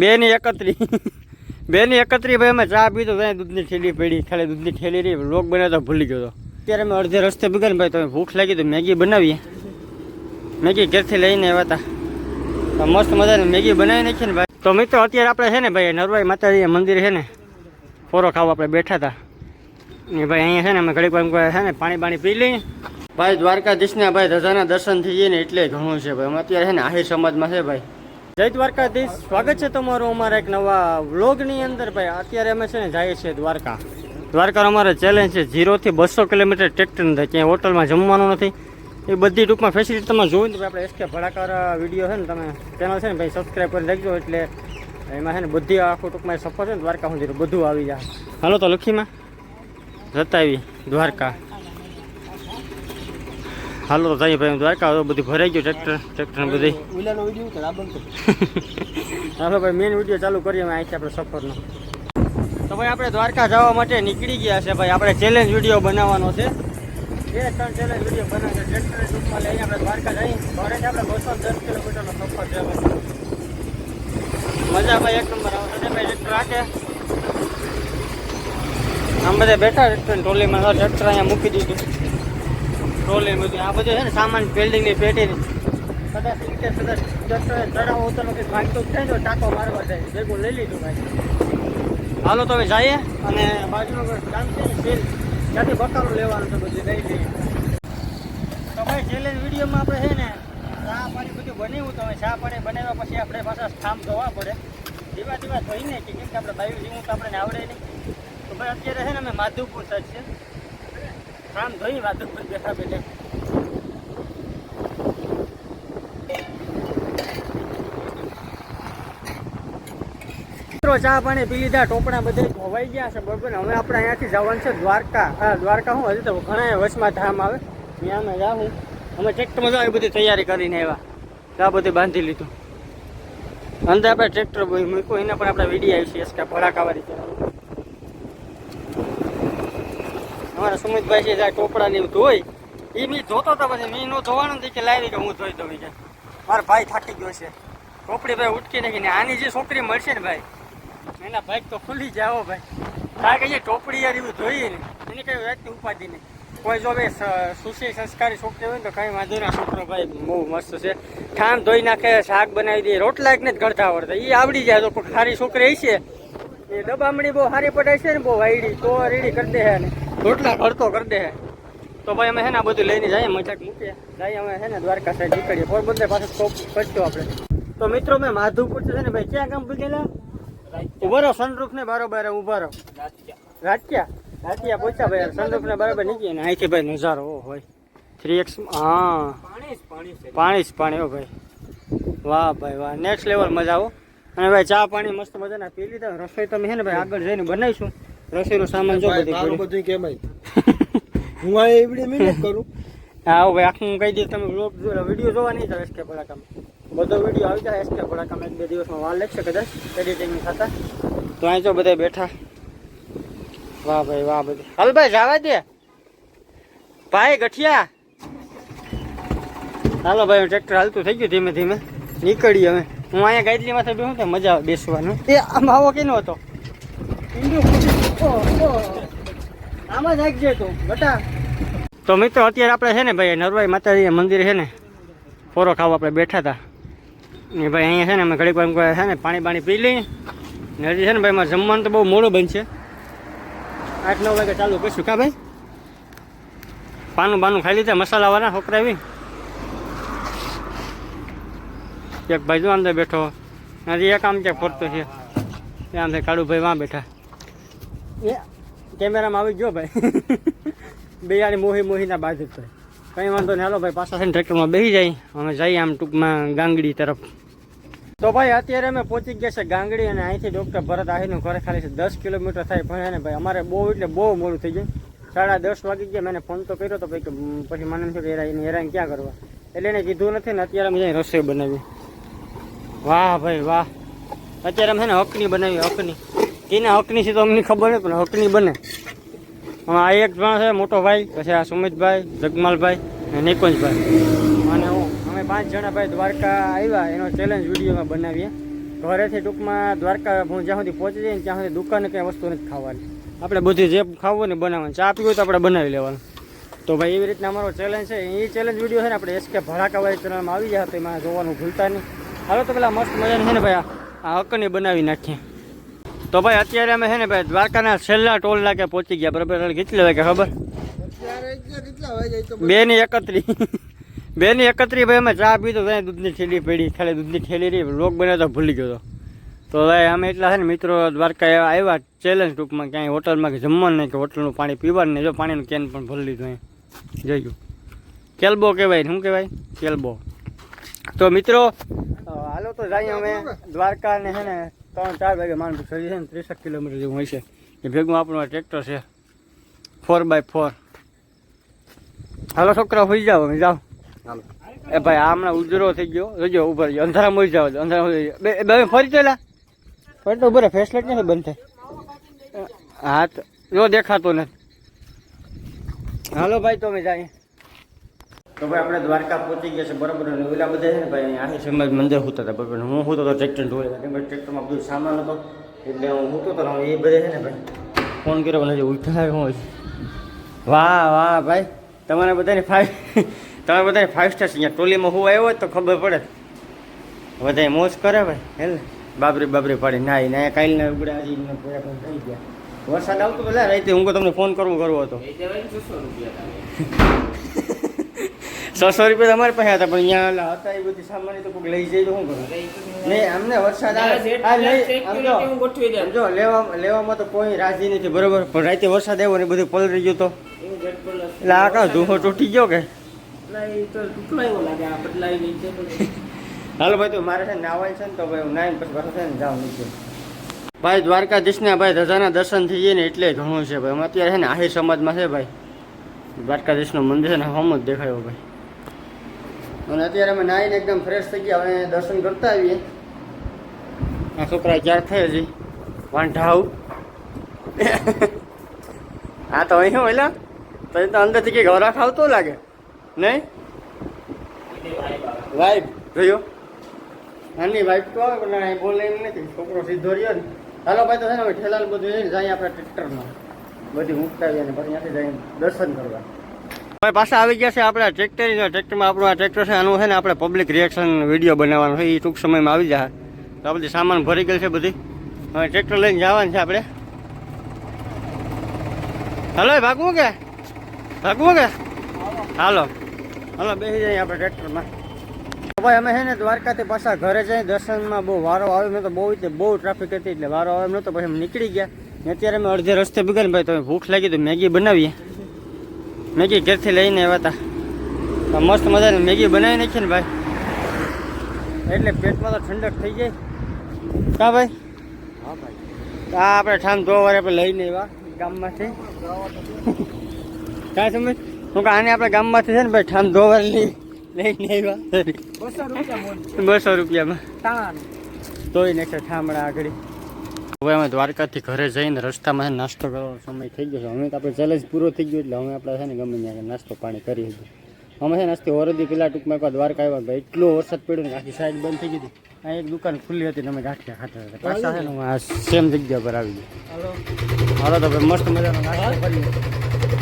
બે ની 31 ભાઈ અમે ચા પીધો ત્યાં દૂધની થેલી પડી ખાલી દૂધની થેલી રહી લોક બનાવતા ભૂલી ગયો હતો અત્યારે અમે અડધે રસ્તે ભેગા ને ભાઈ તમે ભૂખ લાગી તો મેગી બનાવીએ મેગી ઘેરથી લઈને આવ્યા હતા મસ્ત મજાની મેગી બનાવી નાખી ને ભાઈ તો મિત્રો અત્યારે આપણે છે ને ભાઈ નરવાઈ માતાજી મંદિર છે ને ફોરો ખાવા આપણે બેઠા હતા ને ભાઈ અહીંયા છે ને અમે ઘડીક વાર છે ને પાણી પી લઈએ ભાઈ દ્વારકાધીશના ભાઈ ધજાના દર્શન થઈ જાય ને એટલે ઘણું છે ભાઈ અમે અત્યારે છે ને આહિર સમાજમાં છે ભાઈ જય દ્વારકાધીશ સ્વાગત છે તમારું અમારા એક નવા વ્લોગની અંદર ભાઈ અત્યારે અમે છે ને જઈએ છીએ દ્વારકા અમારે ચેલેન્જ છે 0 થી 200 કિલોમીટર ટ્રેક્ટર નથી ક્યાંય હોટલમાં જમવાનું નથી એ બધી ટૂંકમાં ફેસિલિટી તમે જોયું તો આપણે એસકે ભડાકાર વિડીયો છે ને તમે ચેનલ છે ને ભાઈ સબસ્ક્રાઈબ કરી રાખજો એટલે એમાં છે ને બધી આખું ટૂંકમાં સફર છે ને દ્વારકા સુધી બધું આવી જાય હાલો તો લખીમાં જતા આવી દ્વારકા હાલો તો જઈએ ભાઈ દ્વારકા બધી ભરાઈ ગયું ટ્રેક્ટર બધી હાલો ભાઈ મેઇન વિડીયો ચાલુ કરીએ અમે અહીંથી આપણે સફરનો તો ભાઈ આપણે દ્વારકા જવા માટે નીકળી ગયા છે ભાઈ આપણે ચેલેન્જ વિડીયો બનાવવાનો છે 2-3 ચેલેન્જ વિડીયો બનાવે છે ટ્રેક્ટર ટૂંકમાં લઈને આપણે દ્વારકા જઈએ ઘરેથી આપણે 210 કિલોમીટરનો સફર છે મજા ભાઈ એક નંબર આવશે ભાઈ ટ્રેક્ટર રાખે આમ બધા બેઠા ટ્રેક્ટર ટ્રોલીમાં ટ્રેક્ટર અહીંયા મૂકી દીધું ટ્રોલી બધું આ બધું છે ને સામાન બિલ્ડિંગની પેટીની કદાચ ચડાવો ઉતરનો કંઈક ભાગતું થાય તો ટાંકો મારવા જાય ભેગું લઈ લીધું ભાઈ હાલો તો હવે જઈએ અને બાજુનું કામ છે ને સેલ ત્યાંથી બકાલું લેવાનું છે બધું લઈ લઈએ તો ભાઈ ચેલેન્જ વિડીયોમાં આપણે છે ને ચા પાણી બધું બનાવ્યું તો હવે ચા પાણી બનાવ્યા પછી આપણે પાછા સ્થામ ધોવા પડે ધીમા ધોઈને કેમ કે આપણે બાયું જીવું તો આપણે આવડે નહીં તો ભાઈ અત્યારે છે ને અમે માધુપુર સાઈડ છે સ્થામ ધોઈ માધુપુર બેઠા ચા પાણી પી લીધા ટોપણા બધે ધોવાઈ ગયા છે બરોબર હવે આપણે અહીંયાથી જવાનું છે દ્વારકા દ્વારકા હું હજી તો ઘણા વચમાં ધામ આવે ત્યાં અમે જાઉં અમે ટ્રેક્ટરમાં જાવ બધી તૈયારી કરીને આવ્યા આ બધું બાંધી લીધું અંદર આપણે ટ્રેક્ટર મૂક્યું એને પણ આપણે વિડીયો આવી છીએ કે ભડાકાવાળી છે અમારા સુમિતભાઈ છે જ્યાં ટોપડાની ધોઈ એ મેં ધોતો હતો પછી મેં નો ધોવાનું નથી કે લાવી કે હું ધોઈ દઉં કે મારો ભાઈ થાકી ગયો છે ટોપડી ભાઈ ઉટકી નાખીને આની જે છોકરી મળશે ને ભાઈ એના ભાઈ તો ખુલ્લી જાઓ ભાઈ કારણ કે ટોપડી યાર એવું જોઈએ ને એની કઈ વ્યક્તિ ઉપાધિ નહીં કોઈ જો ભાઈ સુશી સંસ્કારી છોકરી હોય ને તો કઈ વાંધો ના છોકરો ભાઈ બહુ મસ્ત છે ઠામ ધોઈ નાખે શાક બનાવી દે રોટલા ને જ ઘડતા આવડતા એ આવડી જાય તો કોઈ સારી છોકરી હશે એ દબામણી બહુ સારી પડાય છે ને બહુ વાયડી તો રેડી કરી દે ને રોટલા ઘડતો કરી દે તો ભાઈ અમે છે ને આ બધું લઈને જઈએ મજાક મૂકીએ જઈએ અમે છે ને દ્વારકા સાઈડ નીકળીએ પોરબંદર પાસે સ્ટોપ કરશું આપણે તો મિત્રો મેં માધુપુર છે ને ભાઈ ક્યાં કામ પૂછેલા ઉભા રહો સનરૂફ ને બરોબર ઉભા રહો રાજ્યા પૂછ્યા ભાઈ સનરૂફ ને બરાબર નીકળીએ ને અહીંથી ભાઈ નજારો હોય 3x હા પાણી હો ભાઈ વાહ ભાઈ વાહ નેક્સ્ટ લેવલ મજા આવો અને ભાઈ ચા પાણી મસ્ત મજાના પી લીધા રસોઈ તમે છે ને ભાઈ આગળ જઈને બનાવીશું રસોઈનો સામાન જો બધું કેમ હું આ એવડી મહેનત કરું હા ભાઈ આખું કહી દઈશ તમે વિડીયો જોવા નહીં જાવ એસકે ભડાકામાં બધો વિડીયો આવી જાય એસકે ભડાકામાં 1-2 દિવસમાં વાર લાગશે કદાચ એડિટિંગ થતા તો અહીં જો બધા બેઠા વાહ ભાઈ વાહ બધું હાલ ભાઈ જવા દે ભાઈ ગઠિયા હાલો ભાઈ ટ્રેક્ટર હાલતું થઈ ગયું ધીમે ધીમે નીકળીએ હવે હું અહીંયા ગાઈડલી માથે બેસું તો મજા આવે બેસવાનું એ આમ આવો કેનો હતો આમાં જાગજે તું બટા તો મિત્રો અત્યારે આપણે છે ને ભાઈ નરવાઈ માતાજી મંદિર છે ને ફોરો ખાવા આપણે બેઠા હતા ને ભાઈ અહીંયા છે ને અમે ઘડીક વાર છે ને પાણી પી લઈએ ને હજી છે ને ભાઈ મારે જમવાનું તો બહુ મોડું બનશે 8-9 વાગે ચાલુ કરીશું કા ભાઈ બાનું ખાઈ લીધા મસાલાવાળા છોકરા આવી એક ભાઈ જો અંદર બેઠો હજી એક આમ ક્યાંક ફરતો છે આમ થાય કાળુભાઈ વાં બેઠા એ કેમેરામાં આવી ગયો ભાઈ બેયાની મોહીના બાજુ થાય કંઈ વાંધો નહીં હાલો ભાઈ પાછા છે ને ટ્રેક્ટરમાં બેસી જાય અમે જઈએ આમ ટૂંકમાં ગાંગડી તરફ તો ભાઈ અત્યારે અમે પહોંચી ગયા છે ગાંગડી અને અહીંથી ડૉક્ટર ભરત આહીરનું ઘરે ખાલી છે 10 કિલોમીટર થાય પણ ને ભાઈ અમારે બહુ મોડું થઈ ગયું 10:30 વાગી ગયા મેં ફોન તો કર્યો તો પછી મને એમ થયું કે હેરાન ક્યાં કરવા એટલે એને કીધું નથી ને અત્યારે અમે જઈને રસોઈ બનાવી વાહ ભાઈ વાહ અત્યારે અમે છે ને હકની બનાવી હકની એના હકની છે તો અમને ખબર નહીં પણ હકની બને આ એક જણ છે મોટો ભાઈ પછી આ સુમિતભાઈ જગમાલભાઈ અને નિકુંજભાઈ અને હું અમે 5 જણા ભાઈ દ્વારકા આવ્યા એનો ચેલેન્જ વિડીયોમાં બનાવીએ ઘરેથી ટૂંકમાં દ્વારકા હું જ્યાં સુધી પહોંચી જઈએ ને ત્યાં સુધી દુકાને કંઈ વસ્તુ નથી ખાવાની. આપણે બધી જે ખાવું ને બનાવવાનું, ચા પીવું તો આપણે બનાવી લેવાનું. તો ભાઈ એવી રીતના અમારો ચેલેન્જ છે. એ ચેલેન્જ વિડીયો છે ને આપણે SK ભડાકાવાળી ચેનલમાં આવી જાય તો એમાં જોવાનું ભૂલતા નહીં. હાલો તો પેલા મસ્ત મજાની છે ને ભાઈ આ હકની બનાવી નાખીએ. તો ભાઈ અત્યારે અમે છે ને ભાઈ દ્વારકાના છેલ્લા ટોલ નાકે પહોંચી ગયા. બરાબર કેટલી વાગે ખબર? 2:31 ભાઈ અમે ચા પીધો ત્યાં દૂધની થેલી પડી, ખાલી દૂધની થેલી રહી. લોક બને તો ભૂલી ગયો. તો ભાઈ અમે એટલા છે ને મિત્રો દ્વારકા આવ્યા ચેલેન્જ ટૂંકમાં ક્યાંય હોટલમાં કે જમવાનું નહીં કે હોટલનું પાણી પીવાનું નહીં. જો પાણીનું કેન પણ ભરી લીધું અહીં જોયું. કેલ્બો કહેવાય, શું કહેવાય? કેલ્બો. તો મિત્રો હાલો તો જઈએ અમે દ્વારકા ને છે ને 3-4 વાગે માનવું શરીર છે ને 30 કિલોમીટર જેવું હોય છે. એ ભેગું આપણું ટ્રેક્ટર છે 4x4. હાલો છોકરા હોઈ જાઓ, અમે જાઓ. એ ભાઈ આ હમણાં ઉજરો થઈ ગયો, જોજો ઉભર ગયો. અંધારા મળી જાવ, અંધારા બે ફરી ચેલા ફરી તો ઉભર ફેસલેટ નથી બંધ થાય. હા તો જો દેખાતો નથી. હાલો ભાઈ તો અમે જાય. તો ભાઈ આપણે દ્વારકા પહોંચી ગયા છે બરાબર. અને ઓલા બધા છે ને ભાઈ આહી સમાજ મંદિર હોતા હતા બરાબર. હું હોતો હતો ટ્રેક્ટર ઢોળેલા, કેમ કે ટ્રેક્ટરમાં બધું સામાન હતો એટલે હું હોતો હતો. એ બધે છે ને ભાઈ ફોન કર્યો મને ઉઠાય હું. વાહ વાહ ભાઈ તમારે બધાને તમે બધાને 5 સ્ટાર. અહીંયા ટોલીમાં હું આવ્યો હોય તો ખબર પડે. બધા મોજ કરે ભાઈ. હેલ બાબરી પાડી નાઈ ને કાલના ઉગડે આજે થઈ ગયા. વરસાદ આવતો પેલા રાતે હું તમને ફોન કરવો હતો. 600 રૂપિયા તમારી પાસે હતા પણ અહીંયા હતા એ બધી સામાન તો કોઈક લઈ જાય તો શું કરું? નહીં અમને વરસાદ આવે જો લેવામાં તો કોઈ રાજી નથી બરોબર. પણ રાતે વરસાદ આવ્યો ને બધું પલળી ગયું તો એટલે આ કા ધૂમો તૂટી ગયો કે હાલો ભાઈ તો મારે છે ને નાવાય છે ને તો ભાઈ નાઈને પછી પાછું છે ને જાવ નીચે. ભાઈ દ્વારકાધીશના ભાઈ ધજાના દર્શન થઈ જાય ને એટલે ઘણું છે ભાઈ. અમે અત્યારે છે ને આહિર સમાજમાં છે ભાઈ. દ્વારકાધીશનું મંદિર છે ને હમ જ દેખાયો ભાઈ. અને અત્યારે અમે નાહીને એકદમ ફ્રેશ થઈ ગયા. હવે દર્શન કરતા આવીએ. આ છોકરા ક્યાં થાય હજી વાંઢાવ. હા તો અહીં ઓલા તો અંદરથી કંઈક હરા ખાવતો લાગે નહીં? વાઈફ જોયો નાની વાઈફ તો આવે પણ બોલે એમ નથી. છોકરો સીધો રહ્યો ને. હાલો ભાઈ તો છે ને હવે ઠેલાલ બધું જઈને જાય આપણે ટ્રેક્ટરમાં બધી મૂકતા આવીએ ને પછી ત્યાંથી જઈને દર્શન કરવા. ભાઈ પાછા આવી ગયા છે આપણા ટ્રેક્ટરમાં. આપણું આ ટ્રેક્ટર છે આનું છે ને આપણે પબ્લિક રિએક્શન વિડીયો બનાવવાનો છે. એ ટૂંક સમયમાં આવી જાય. તો આ બધી સામાન ભરી ગયેલ છે બધી. હવે ટ્રેક્ટર લઈને જવાનું છે આપણે. હાલો ભાગવું કે હાલો બેસી જઈએ આપણે ટ્રેક્ટરમાં. ભાઈ અમે છે ને દ્વારકાથી પાછા ઘરે જઈએ. દર્શનમાં બહુ વારો આવ્યો નતો, બહુ ટ્રાફિક હતી એટલે વારો આવ્યો નતો. પછી અમે નીકળી ગયા. અત્યારે અમે અડધે રસ્તે ભેગા ને ભાઈ તમે ભૂખ લાગી તો મેગી બનાવીએ. મેગી ઘેરથી લઈને આવ્યા હતા. મસ્ત મજાની મેગી બનાવી નાખીએ ને ભાઈ એટલે પેટમાં તો ઠંડક થઈ જાય. કા ભાઈ? હા ભાઈ આ આપણે ઠામ ધોવારે આપણે લઈને આવ્યા ગામમાંથી. કાંઈ સમજ હું આને આપણે ગામમાંથી છે ને ભાઈ ઠામ ધોવારે લઈને આવ્યા 200 રૂપિયામાં ધોઈ નાખે ઠામડા આગળ. હવે અમે દ્વારકાથી ઘરે જઈને રસ્તામાં નાસ્તો કરવાનો સમય થઈ ગયો છે. અમે તો આપણે ચેલેન્જ પૂરો થઈ ગયો એટલે અમે આપણે છે ને ગમે ત્યાં નાસ્તો પાણી કરી દીધું. અમે છે નાસ્તો વરદી પેલા ટૂંકમાં એકવાર દ્વારકા આવ્યા ભાઈ એટલો વરસાદ પડ્યો ને આખી સાઈડ બંધ થઈ ગઈ હતી. આ એક દુકાન ખુલ્લી હતી ને અમે ગાંઠિયા ખાતા હતા. પાછા છે ને આ સેમ જગ્યા પર આવી ગયા. હાલો તો ભાઈ મસ્ત મજાનો નાસ્તો કરીએ.